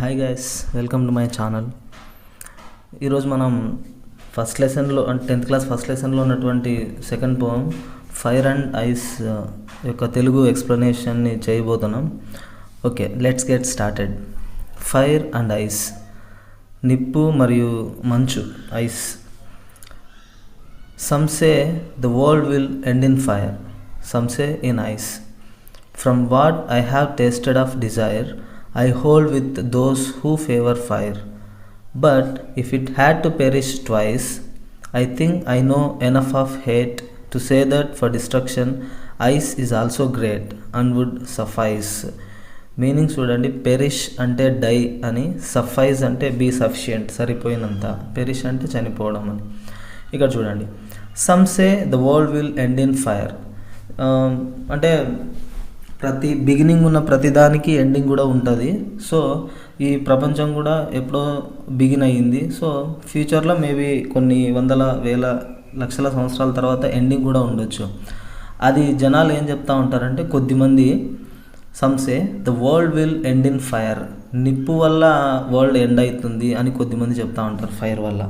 Hi guys, welcome to my channel. ఈరోజు మనం first లెసన్లో అంటే 10th క్లాస్ ఫస్ట్ లెసన్లో ఉన్నటువంటి second poem fire and ice యొక్క తెలుగు ఎక్స్ప్లెనేషన్ని చేయబోతున్నాం. Okay, let's get started. Fire and ice, నిప్పు మరియు మంచు, ice. Some say the world will end in fire, some say in ice. From what I have tasted of desire, I hold with those who favor fire. But if it had to perish twice, I think I know enough of hate to say that for destruction, ice is also great and would suffice. Meaning చూడండి, perish అంటే die అని, suffice అంటే be sufficient, సరిపోయినంత. Perish అంటే చనిపోవడం అని. ఇక్కడ చూడండి, some say the world will end in fire. అంటే ప్రతి బిగినింగ్ ఉన్న ప్రతి దానికి ఎండింగ్ కూడా ఉంటుంది. సో ఈ ప్రపంచం కూడా ఎప్పుడో బిగిన్ అయ్యింది. సో ఫ్యూచర్లో మేబీ కొన్ని వందల వేల లక్షల సంవత్సరాల తర్వాత ఎండింగ్ కూడా ఉండొచ్చు. అది జనాలు ఏం చెప్తా ఉంటారంటే, కొద్దిమంది some say the world will end in fire, నిప్పు వల్ల వరల్డ్ ఎండ్ అవుతుంది అని కొద్దిమంది చెప్తా ఉంటారు, ఫైర్ వల్ల.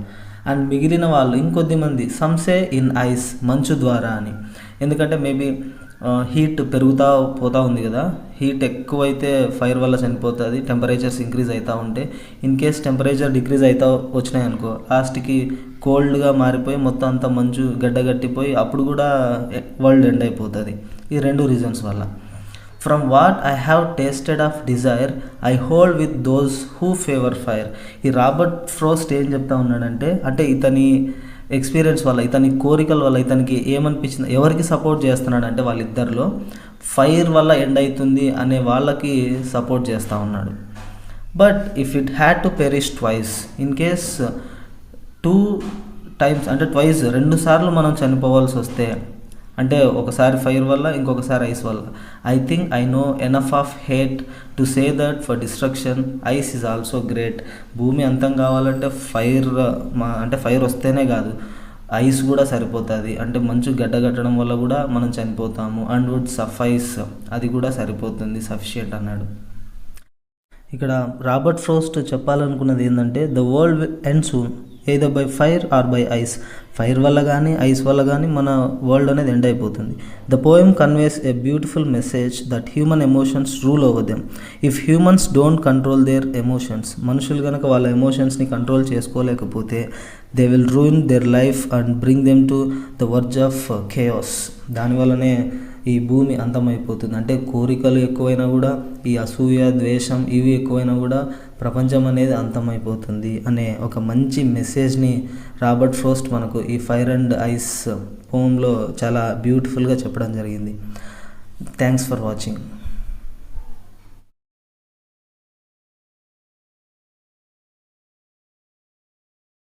అండ్ మిగిలిన వాళ్ళు ఇంకొద్దిమంది సమ్సే ఇన్ ఐస్, మంచు ద్వారా అని. ఎందుకంటే మేబీ హీట్ పెరుగుతూ పోతూ ఉంది కదా, హీట్ ఎక్కువైతే ఫైర్ వల్ల చనిపోతుంది. టెంపరేచర్స్ ఇంక్రీజ్ అవుతూ ఉంటే, ఇన్ కేస్ టెంపరేచర్ డిక్రీజ్ అవుతూ వచ్చినాయి అనుకో, లాస్ట్కి కోల్డ్గా మారిపోయి మొత్తం అంతా మంచు గడ్డగట్టిపోయి అప్పుడు కూడా వరల్డ్ ఎండ్ అయిపోతుంది. ఈ రెండు రీజన్స్ వల్ల. From what I have tasted of desire, I hold with those who favour fire. ఈ రాబర్ట్ ఫ్రోస్ట్ ఏం చెప్తా ఉన్నాడంటే, అంటే ఇతని ఎక్స్పీరియన్స్ వల్ల, ఇతని కోరికల వల్ల ఇతనికి ఏమనిపించింది, ఎవరికి సపోర్ట్ చేస్తున్నాడు అంటే వాళ్ళిద్దరిలో ఫైర్ వల్ల ఎండ్ అవుతుంది అనే వాళ్ళకి సపోర్ట్ చేస్తూ ఉన్నాడు. But if it had to perish twice, in case 2 times అంటే ట్వైస్ 2 సార్లు మనం చనిపోవాల్సి వస్తే, అంటే ఒకసారి ఫైర్ వల్ల ఇంకొకసారి ఐస్ వల్ల, I think I know enough of hate to say that for destruction ice is also great. భూమి అంతం కావాలంటే ఫైర్ వస్తేనే కాదు, ఐస్ కూడా సరిపోతుంది. అంటే మంచు గడ్డగట్టడం వల్ల కూడా మనం చనిపోతాము. అండ్ వుడ్ సఫైస్, అది కూడా సరిపోతుంది, సఫిషియంట్ అన్నాడు. ఇక్కడ రాబర్ట్ ఫ్రోస్ట్ చెప్పాలనుకున్నది ఏంటంటే, the world end soon either by fire are by ice. Fire వల్ల కానీ ఐస్ వల్ల కానీ మన వరల్డ్ అనేది ఎండ్ అయిపోతుంది. The poem conveys a beautiful message that human emotions rule over them. If humans don't control their emotions, మనుషులు కనుక వాళ్ళ ఎమోషన్స్ని కంట్రోల్ చేసుకోలేకపోతే, they will ruin their life and bring them to the verge of chaos. దానివల్లనే ఈ భూమి అంతమైపోతుంది. అంటే కోరికలు ఎక్కువైనా కూడా, ఈ అసూయ, ద్వేషం ఇవి ఎక్కువైనా కూడా ప్రపంచం అనేది అంతమైపోతుంది అనే ఒక మంచి మెసేజ్ని రాబర్ట్ ఫ్రోస్ట్ మనకు ఈ ఫైర్ అండ్ ఐస్ పోమ్లో చాలా బ్యూటిఫుల్గా చెప్పడం జరిగింది. Thanks for watching.